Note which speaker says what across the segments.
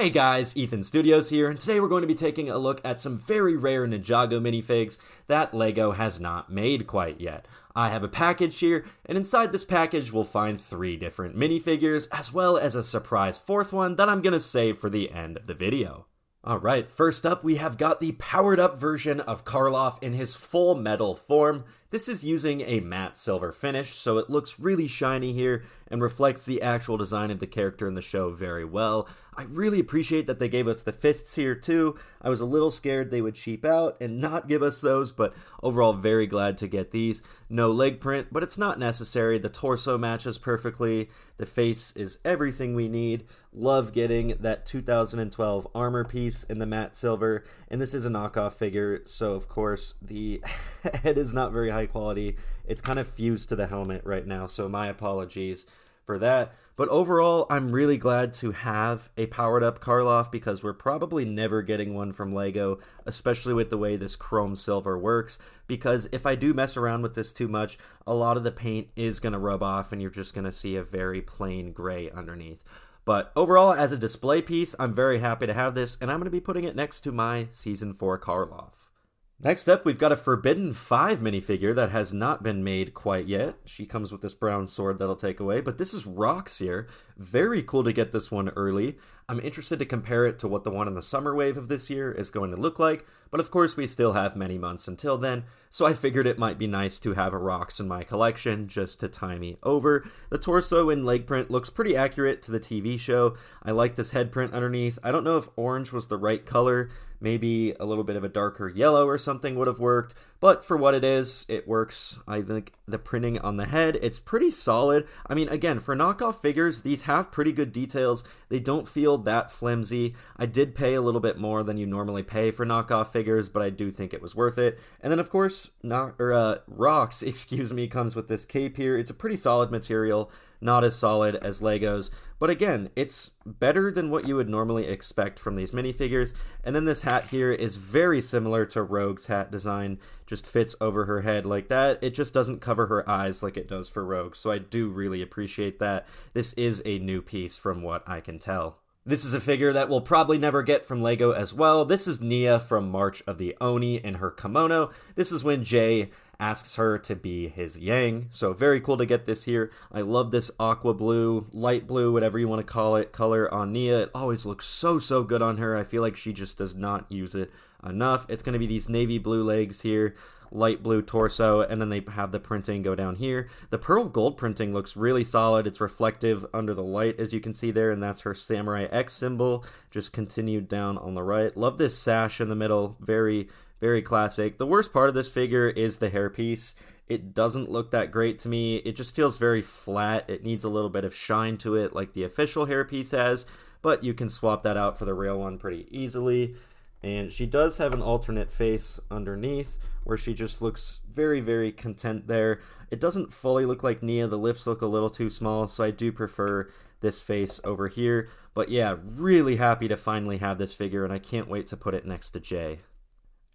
Speaker 1: Hey guys, Ethan Studios here, and today we're going to be taking a look at some very rare Ninjago minifigs that LEGO has not made quite yet. I have a package here, and inside this package we'll find 3 different minifigures, as well as a surprise 4th one that I'm going to save for the end of the video. Alright, first up we have got the powered up version of Karloff in his full metal form. This is using a matte silver finish, so it looks really shiny here and reflects the actual design of the character in the show very well. I really appreciate that they gave us the fists here too. I was a little scared they would cheap out and not give us those, but overall very glad to get these. No leg print, but it's not necessary. The torso matches perfectly. The face is everything we need. Love getting that 2012 armor piece in the matte silver, and this is a knockoff figure, so of course the head is not very high quality. It's kind of fused to the helmet right now, so my apologies for that. But overall, I'm really glad to have a powered up Karloff because we're probably never getting one from LEGO, especially with the way this chrome silver works, because if I do mess around with this too much, a lot of the paint is going to rub off and you're just going to see a very plain gray underneath. But overall, as a display piece, I'm very happy to have this, and I'm going to be putting it next to my Season 4 Karloff. Next up, we've got a Forbidden 5 minifigure that has not been made quite yet. She comes with this brown sword that'll take away, but this is Rox here. Very cool to get this one early. I'm interested to compare it to what the one in the summer wave of this year is going to look like, but of course we still have many months until then, so I figured it might be nice to have a Rox in my collection just to tie me over. The torso and leg print looks pretty accurate to the TV show. I like this head print underneath. I don't know if orange was the right color. Maybe a little bit of a darker yellow or something would have worked, but for what it is, it works. I think the printing on the head, it's pretty solid. I mean, again, for knockoff figures, these have pretty good details. They don't feel that flimsy. I did pay a little bit more than you normally pay for knockoff figures, but I do think it was worth it. And then, of course, Rox, comes with this cape here. It's a pretty solid material, not as solid as Lego's, but again, it's better than what you would normally expect from these minifigures. And then this hat here is very similar to Rogue's hat design, just fits over her head like that. It just doesn't cover her eyes like it does for Rogue, so I do really appreciate that. This is a new piece from what I can tell. This is a figure that we'll probably never get from LEGO as well. This is Nya from March of the Oni in her kimono. This is when Jay asks her to be his Yang, so very cool to get this here. I love this aqua blue, light blue, whatever you want to call it, color on Nya. It always looks so good on her. I feel like she just does not use it enough. It's going to be these navy blue legs here, light blue torso, and then they have the printing go down here. The pearl gold printing looks really solid. It's reflective under the light, as you can see there, and that's her Samurai X symbol, just continued down on the right. Love this sash in the middle, very classic. The worst part of this figure is the hairpiece. It doesn't look that great to me. It just feels very flat. It needs a little bit of shine to it like the official hairpiece has, but you can swap that out for the real one pretty easily. And she does have an alternate face underneath where she just looks very content there. It doesn't fully look like Nya. The lips look a little too small, so I do prefer this face over here. But yeah, really happy to finally have this figure, and I can't wait to put it next to Jay.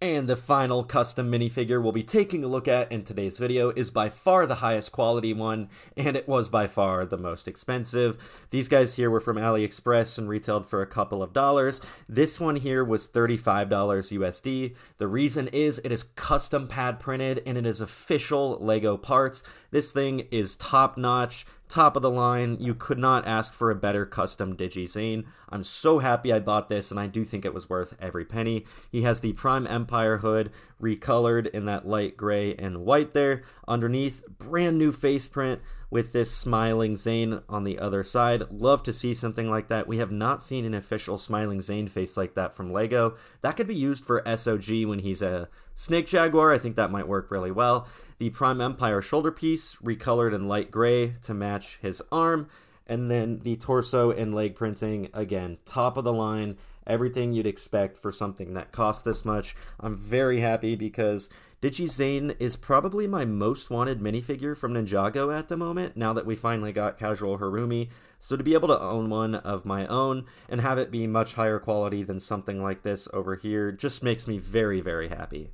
Speaker 1: And the final custom minifigure we'll be taking a look at in today's video is by far the highest quality one, and it was by far the most expensive. These guys here were from AliExpress and retailed for a couple of dollars. This one here was $35 USD. The reason is it is custom pad printed and it is official LEGO parts. This thing is top notch, top of the line. You could not ask for a better custom Digi Zane. I'm so happy I bought this, and I do think it was worth every penny. He has the Prime Empire hood recolored in that light gray and white there. Underneath, brand new face print with this smiling Zane on the other side. Love to see something like that. We have not seen an official smiling Zane face like that from LEGO. That could be used for SOG when he's a Snake Jaguar. I think that might work really well. The Prime Empire shoulder piece recolored in light gray to match his arm. And then the torso and leg printing, again, top of the line, everything you'd expect for something that costs this much. I'm very happy because Digi Zane is probably my most wanted minifigure from Ninjago at the moment, now that we finally got Casual Harumi. So to be able to own one of my own and have it be much higher quality than something like this over here just makes me very happy.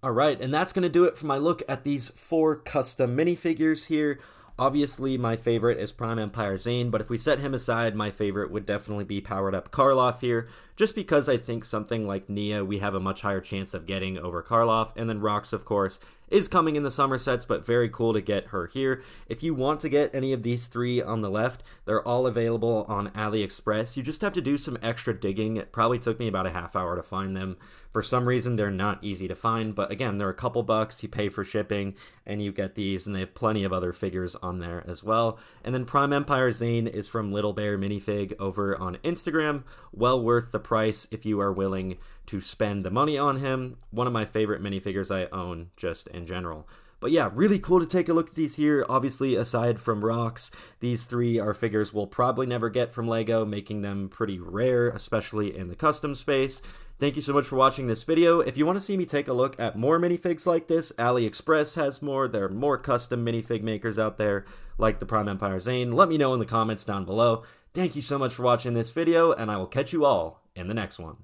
Speaker 1: Alright, and that's going to do it for my look at these 4 custom minifigures here. Obviously, my favorite is Prime Empire Zane, but if we set him aside, my favorite would definitely be powered up Karloff here, just because I think something like Nya we have a much higher chance of getting over Karloff, and then Rox, of course, is coming in the summer sets, but very cool to get her here. If you want to get any of these three on the left, they're all available on AliExpress. You just have to do some extra digging. It probably took me about a half hour to find them. For some reason, they're not easy to find, but again, they're a couple bucks. You pay for shipping, and you get these, and they have plenty of other figures on there as well. And then Prime Empire Zane is from Little Bear Minifig over on Instagram. Well worth the price if you are willing to spend the money on him. One of my favorite minifigures I own, just in general. But yeah, really cool to take a look at these here. Obviously, aside from Rox, these three are figures we'll probably never get from LEGO, making them pretty rare, especially in the custom space. Thank you so much for watching this video. If you want to see me take a look at more minifigs like this, AliExpress has more. There are more custom minifig makers out there, like the Prime Empire Zane. Let me know in the comments down below. Thank you so much for watching this video, and I will catch you all in the next one.